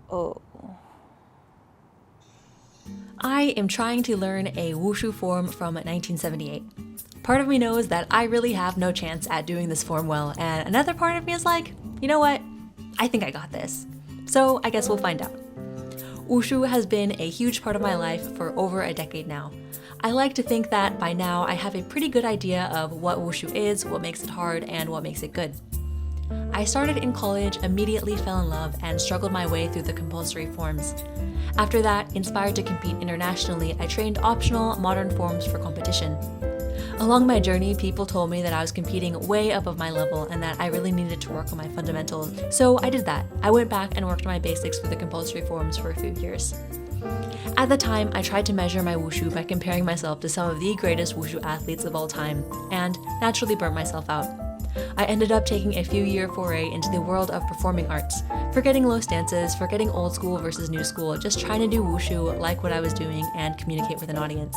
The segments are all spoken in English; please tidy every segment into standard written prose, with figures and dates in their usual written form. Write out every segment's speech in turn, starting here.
Oh. I am trying to learn a wushu form from 1978. Part of me knows that I really have no chance at doing this form well, and another part of me is like, you know what? I think I got this. So I guess we'll find out. Wushu has been a huge part of my life for over a decade now. I like to think that by now I have a pretty good idea of what wushu is, what makes it hard, and what makes it good. I started in college, immediately fell in love, and struggled my way through the compulsory forms. After that, inspired to compete internationally, I trained optional modern forms for competition. Along my journey, people told me that I was competing way above my level and that I really needed to work on my fundamentals. So I did that. I went back and worked on my basics for the compulsory forms for a few years. At the time, I tried to measure my wushu by comparing myself to some of the greatest wushu athletes of all time, and naturally burnt myself out. I ended up taking a few-year foray into the world of performing arts, forgetting low stances, forgetting old school versus new school, just trying to do wushu, like what I was doing, and communicate with an audience.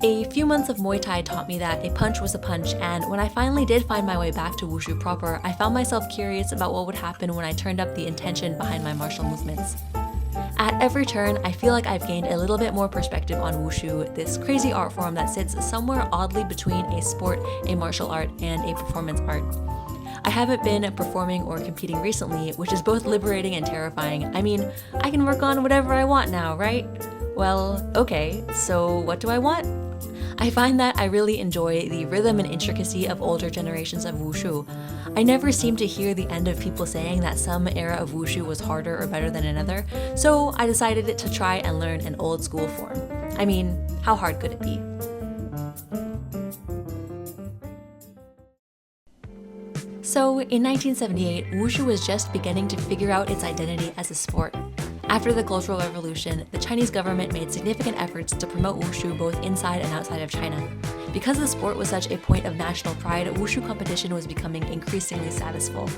A few months of Muay Thai taught me that a punch was a punch, and when I finally did find my way back to wushu proper, I found myself curious about what would happen when I turned up the intention behind my martial movements. At every turn, I feel like I've gained a little bit more perspective on wushu, this crazy art form that sits somewhere oddly between a sport, a martial art, and a performance art. I haven't been performing or competing recently, which is both liberating and terrifying. I mean, I can work on whatever I want now, right? Well, okay, so what do I want? I find that I really enjoy the rhythm and intricacy of older generations of wushu. I never seem to hear the end of people saying that some era of wushu was harder or better than another, so I decided to try and learn an old school form. I mean, how hard could it be? So, in 1978, wushu was just beginning to figure out its identity as a sport. After the Cultural Revolution, the Chinese government made significant efforts to promote wushu both inside and outside of China. Because the sport was such a point of national pride, wushu competition was becoming increasingly statusful.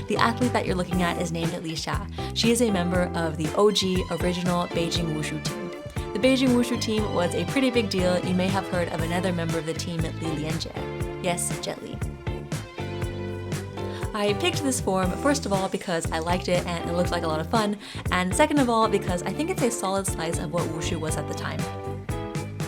The athlete that you're looking at is named Li Xia. She is a member of the OG original Beijing Wushu team. The Beijing Wushu team was a pretty big deal. You may have heard of another member of the team, Li Lianjie. Yes, Jet Li. I picked this form, first of all, because I liked it and it looked like a lot of fun, and second of all, because I think it's a solid slice of what wushu was at the time.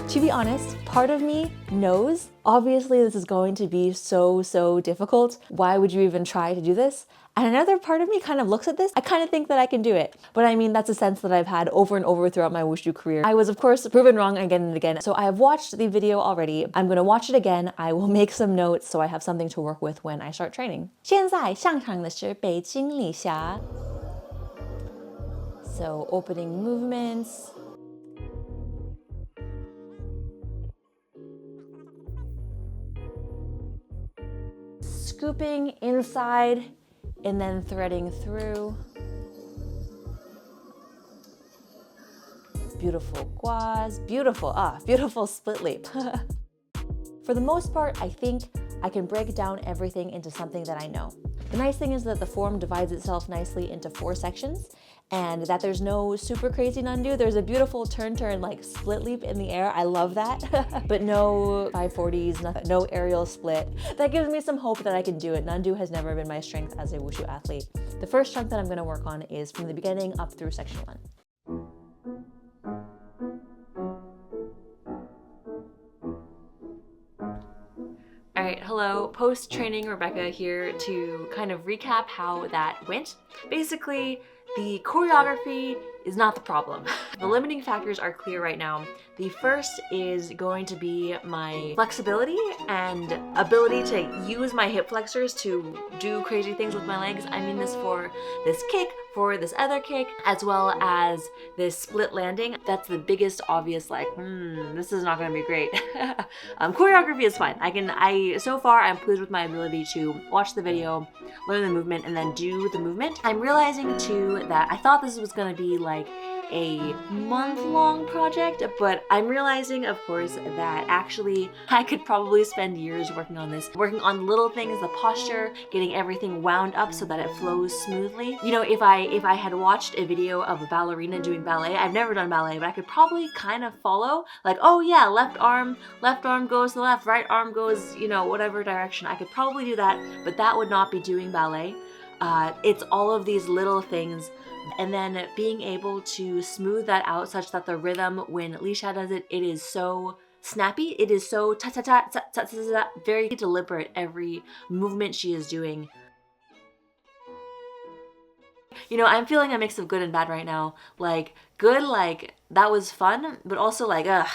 To be honest, part of me knows, obviously this is going to be so difficult. Why would you even try to do this? And another part of me kind of looks at this, I kind of think that I can do it. But I mean, that's a sense that I've had over and over throughout my wushu career. I was, of course, proven wrong again and again. So I have watched the video already. I'm going to watch it again. I will make some notes so I have something to work with when I start training. 现在上场的是北京李霞. So opening movements. Scooping inside and then threading through. Beautiful guas, beautiful split leap. For the most part, I think I can break down everything into something that I know. The nice thing is that the form divides itself nicely into 4 sections, and that there's no super crazy nandu. There's a beautiful turn like split leap in the air. I love that. But no 540s, no aerial split. That gives me some hope that I can do it. Nandu has never been my strength as a wushu athlete. The first chunk that I'm going to work on is from the beginning up through section 1. All right, hello, post-training Rebecca here to kind of recap how that went. Basically, the choreography is not the problem. The limiting factors are clear right now. The first is going to be my flexibility and ability to use my hip flexors to do crazy things with my legs. I mean this for this kick, for this other kick, as well as this split landing. That's the biggest obvious like, this is not gonna be great. Choreography is fine. So far I'm pleased with my ability to watch the video, learn the movement, and then do the movement. I'm realizing too that I thought this was gonna be like a month-long project, but I'm realizing, of course, that actually I could probably spend years working on this, working on little things, the posture, getting everything wound up so that it flows smoothly. You know, if I had watched a video of a ballerina doing ballet, I've never done ballet, but I could probably kind of follow, like, oh yeah, left arm goes to the left, right arm goes, you know, whatever direction. I could probably do that, but that would not be doing ballet. It's all of these little things, and then being able to smooth that out such that the rhythm, when Lisha does it, it is so snappy. It is so ta ta ta ta ta ta ta, very deliberate. Every movement she is doing. You know, I'm feeling a mix of good and bad right now. Like, good, like, that was fun, but also like, ugh.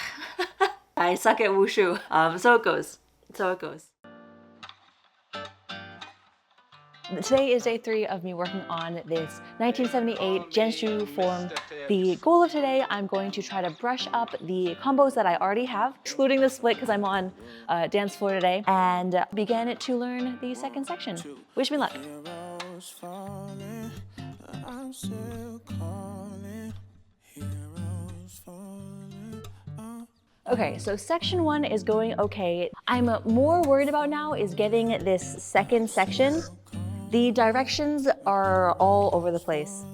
I suck at wushu. So it goes. So it goes. Today is day 3 of me working on this 1978 Jenshu form. The goal of today, I'm going to try to brush up the combos that I already have, excluding the split because I'm on dance floor today, and begin to learn the second section. Wish me luck. Okay, so section 1 is going okay. I'm more worried about now is getting this second section. The directions are all over the place.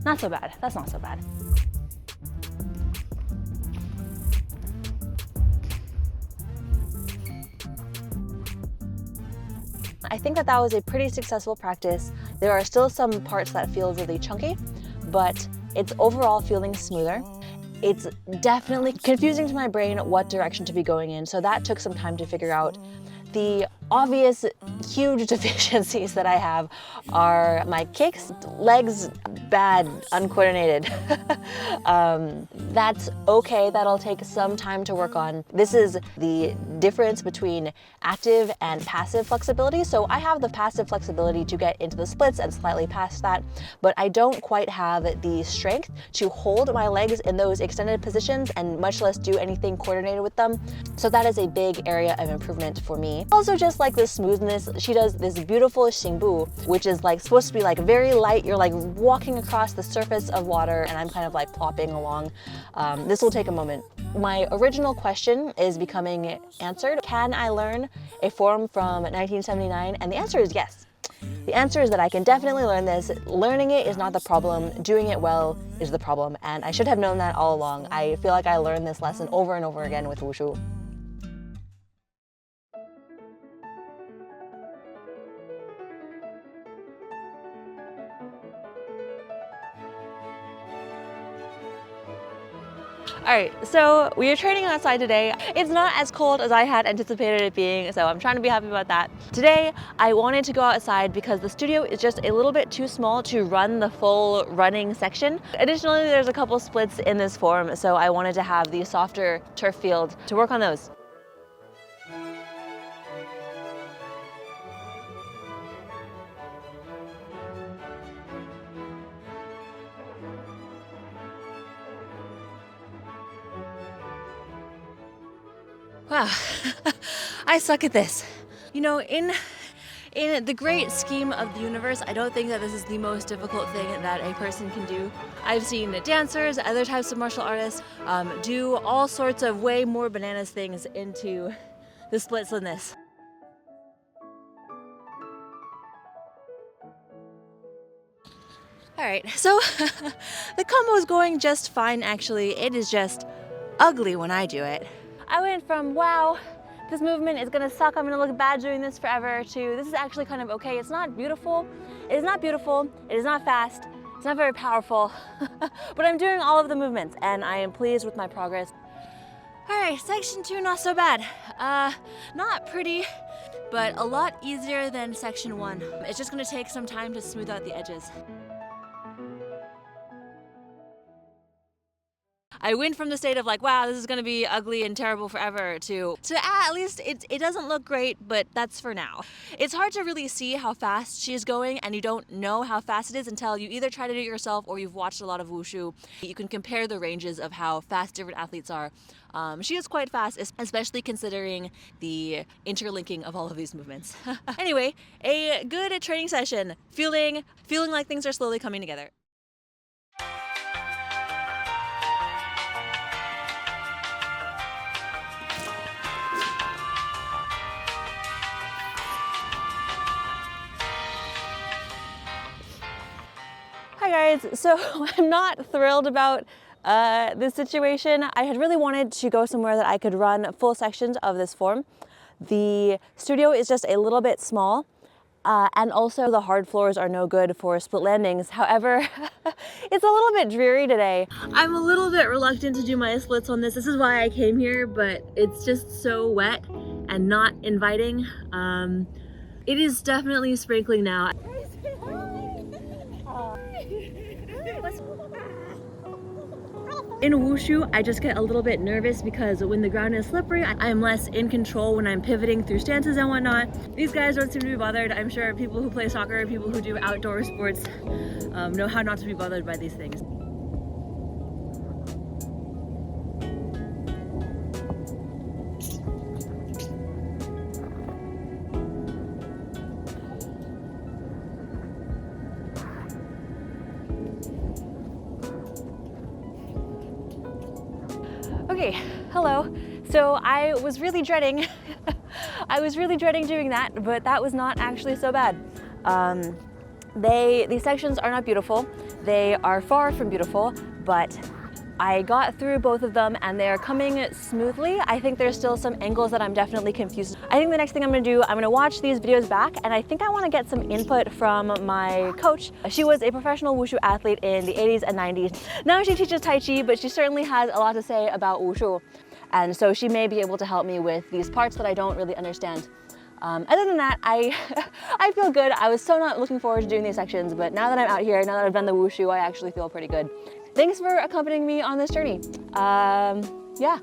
Not so bad. That's not so bad. I think that was a pretty successful practice. There are still some parts that feel really chunky, but it's overall feeling smoother. It's definitely confusing to my brain what direction to be going in, so that took some time to figure out. The obvious huge deficiencies that I have are my kicks, legs, bad, uncoordinated. That's okay, that'll take some time to work on. This is the difference between active and passive flexibility. So I have the passive flexibility to get into the splits and slightly past that, but I don't quite have the strength to hold my legs in those extended positions and much less do anything coordinated with them. So that is a big area of improvement for me. Also just like the smoothness, she does this beautiful xingbu, which is like supposed to be like very light. You're like walking across the surface of water and I'm kind of like plopping along. This will take a moment. My original question is becoming answered. Can I learn a form from 1979? And the answer is yes. The answer is that I can definitely learn this. Learning it is not the problem. Doing it well is the problem. And I should have known that all along. I feel like I learned this lesson over and over again with wushu. All right, so we are training outside today. It's not as cold as I had anticipated it being, so I'm trying to be happy about that. Today, I wanted to go outside because the studio is just a little bit too small to run the full running section. Additionally, there's a couple splits in this form, so I wanted to have the softer turf field to work on those. Wow, I suck at this. You know, in the great scheme of the universe, I don't think that this is the most difficult thing that a person can do. I've seen dancers, other types of martial artists, do all sorts of way more bananas things into the splits than this. All right, so the combo is going just fine, actually. It is just ugly when I do it. I went from, wow, this movement is gonna suck, I'm gonna look bad doing this forever, to this is actually kind of okay. It's not beautiful, it is not beautiful, it is not fast, it's not very powerful, but I'm doing all of the movements and I am pleased with my progress. All right, section 2, not so bad. Not pretty, but a lot easier than section 1. It's just gonna take some time to smooth out the edges. I went from the state of like, wow, this is gonna be ugly and terrible forever to at least it doesn't look great, but that's for now. It's hard to really see how fast she's going, and you don't know how fast it is until you either try to do it yourself or you've watched a lot of wushu. You can compare the ranges of how fast different athletes are. She is quite fast, especially considering the interlinking of all of these movements. Anyway, a good training session. Feeling like things are slowly coming together. Hi guys, so I'm not thrilled about this situation, I had really wanted to go somewhere that I could run full sections of this form. The studio is just a little bit small, and also the hard floors are no good for split landings. However, it's a little bit dreary today. I'm a little bit reluctant to do my splits on this. This is why I came here, but it's just so wet and not inviting. It is definitely sprinkling now. In wushu, I just get a little bit nervous because when the ground is slippery, I'm less in control when I'm pivoting through stances and whatnot. These guys don't seem to be bothered. I'm sure people who play soccer, people who do outdoor sports know how not to be bothered by these things. Okay, hello. So I was really dreading, doing that, but that was not actually so bad. These sections are not beautiful. They are far from beautiful, but I got through both of them and they're coming smoothly. I think there's still some angles that I'm definitely confused. I think the next thing I'm gonna do, I'm gonna watch these videos back, and I think I wanna get some input from my coach. She was a professional wushu athlete in the 80s and 90s. Now she teaches Tai Chi, but she certainly has a lot to say about wushu. And so she may be able to help me with these parts that I don't really understand. Other than that, I feel good. I was so not looking forward to doing these sections, but now that I'm out here, now that I've done the wushu, I actually feel pretty good. Thanks for accompanying me on this journey. Yeah.